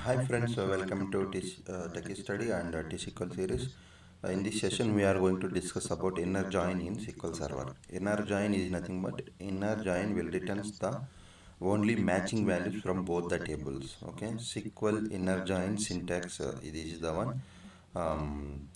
Hi friends, welcome to Tech Study and T-SQL series. In this session, we are going to discuss about inner join in SQL Server. Inner join is nothing but inner join will returns the only matching values from both the tables. Okay, SQL inner join syntax. This is the one. Um,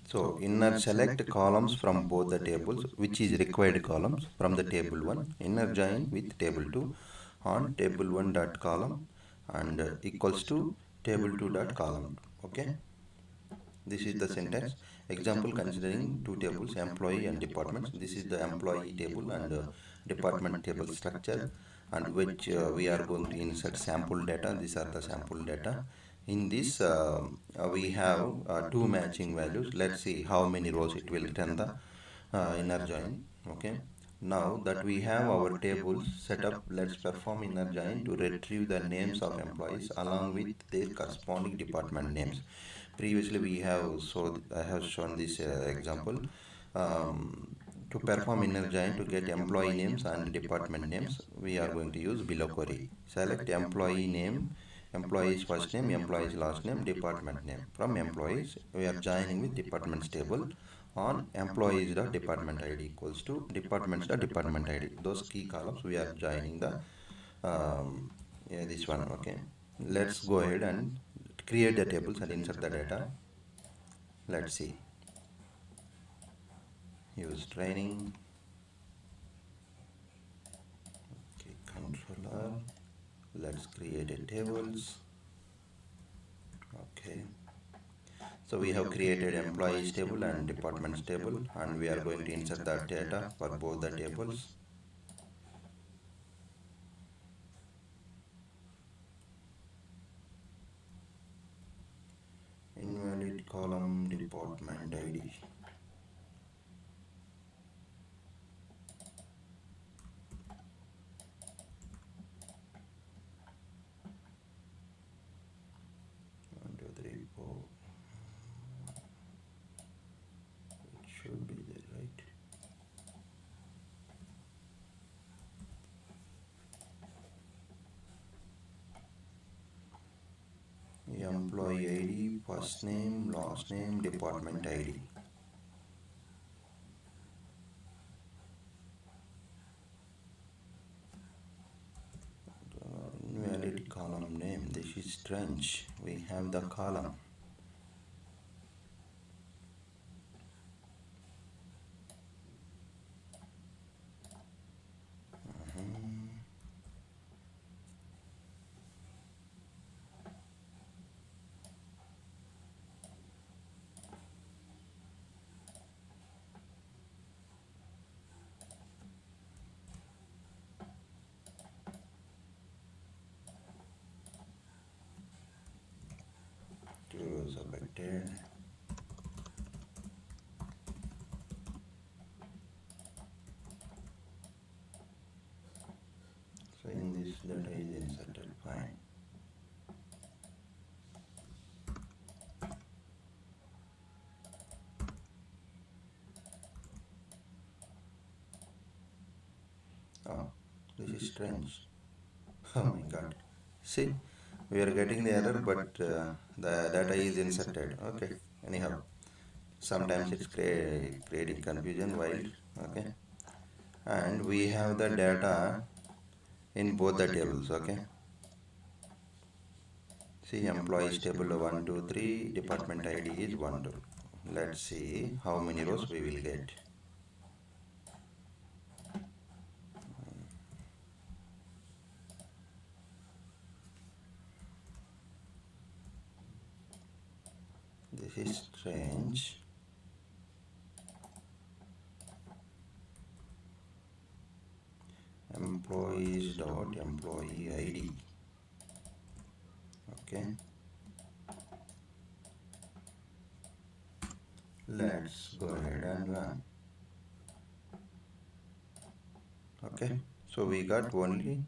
so inner select columns from both the tables, which is required columns from the table 1. Inner join with table 2 on table 1 dot column and equals to table 2 dot column. Okay, this is the syntax. Example considering two tables, employee and departments. This is the employee table and department table structure, and which we are going to insert sample data. These are the sample data. In this we have two matching values. Let's see how many rows it will return the inner join. Okay, now that we have our tables set up, let's perform inner join to retrieve the names of employees along with their corresponding department names. Previously we have I have shown this example. To perform inner join to get employee names and department names, we are going to use below query. Select employee name, employee's first name, employee's last name, department name. From employees, we are joining with departments table on employees dot department id equals to departments dot department id. Those key columns we are joining the yeah, this one. Okay, let's go ahead and create the tables and insert the data. Let's see. Use training. Okay, controller. Let's create a tables. Okay, so we have created employees table and departments table, and we are going to insert that data for both the tables. Invalid column department id. One, two, three, four. It should be there, right? Employee ID, first name, last name, department ID. Invalid column name. This is strange. We have the column. Two rows affected. So in this data is inserted. Fine. Oh, this is strange. Oh my god. See, we are getting the error, but the data is inserted. Okay. Anyhow, sometimes it's creating confusion while. Okay. And we have the data in both the tables. Okay. See, employees table 1, 2, 3, department ID is 1, 2. Let's see how many rows we will get. This is strange. Employees dot employee ID. Okay. Let's go ahead and run. Okay. So we got only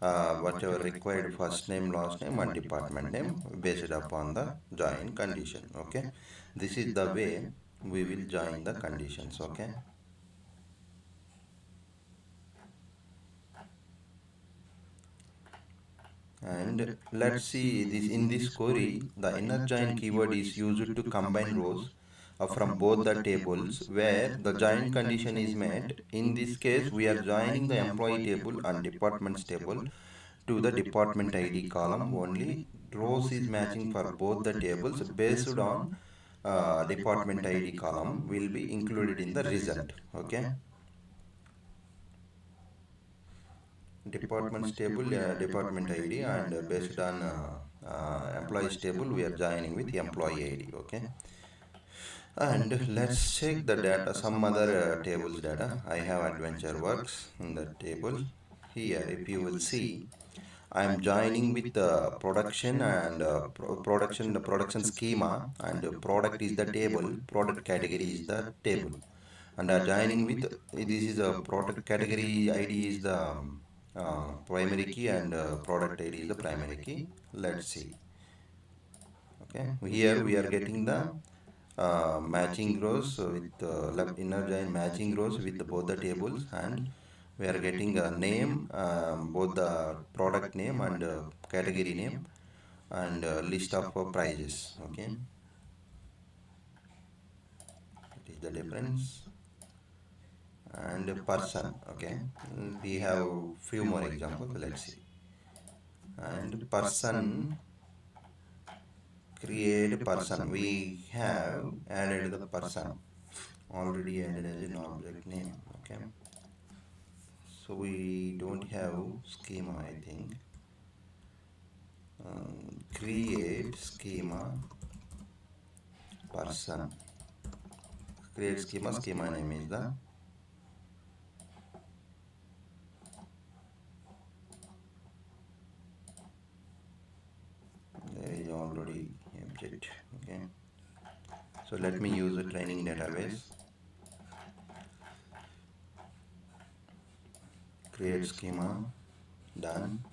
whatever required first name, last name, and department name based upon the join condition. Okay. This is the way we will join the conditions. Okay. And let's see this. In this query, the inner join keyword is used to combine rows from both the tables where the join condition is met. In this case, we are joining the employee table and departments table to the department ID column only. Rows is matching for both the tables based on department ID column will be included in the result. Okay, departments table department ID, and based on employees table we are joining with employee ID. Okay, and let's check the data, some other tables data. I have adventure works in the table. Here if you will see, I am joining with the production and production, the production schema, and product is the table, product category is the table, and joining with this is a product category ID is the primary key, and product ID is the primary key. Let's see. Okay, here we are getting the matching rows with left inner join matching rows with both the tables, and we are getting a name, both the product name and category name, and list of prices. Okay, it is the difference. And person. Okay, we have few more examples. Let's see. And person, create person, we have added the person, already added as an object name. Okay, so we don't have schema, I think. Create schema person, create schema, schema name is the there is already object. Okay, so let me use a training database. Create schema, done.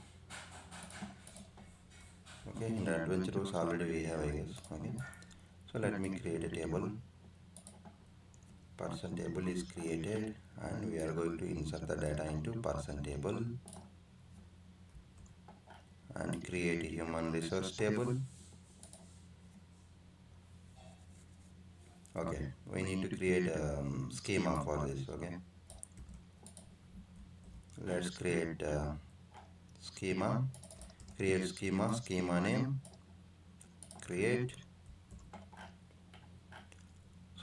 Okay, in the adventures already we have, I guess. Okay, so let me create a table. Person table is created, and we are going to insert the data into person table and create a human resource table. Okay, we need to create a schema for this. Okay, let's create schema, create schema, schema name, create.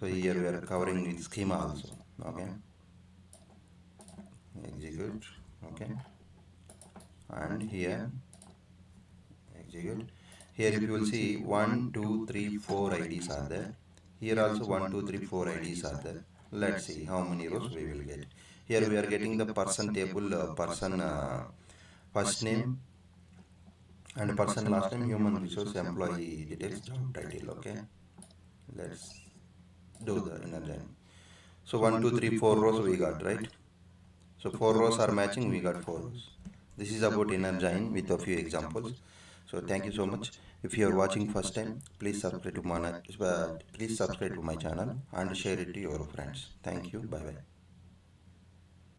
So here we are covering with schema also. Okay, execute. Okay, and here execute. Here if you will see 1 2 3 4 IDs are there. Here also 1 2 3 4 IDs are there. Let's see how many rows we will get. Here we are getting the person table, person first name and person last name, human resource, employee details, job title. Okay, let's do the inner join. So 1 2 3 4 rows we got, right? So 4 rows are matching, we got 4 rows. This is about inner join with a few examples. So thank you so much. If you are watching first time, please subscribe to my channel and share it to your friends. Thank you. Bye bye.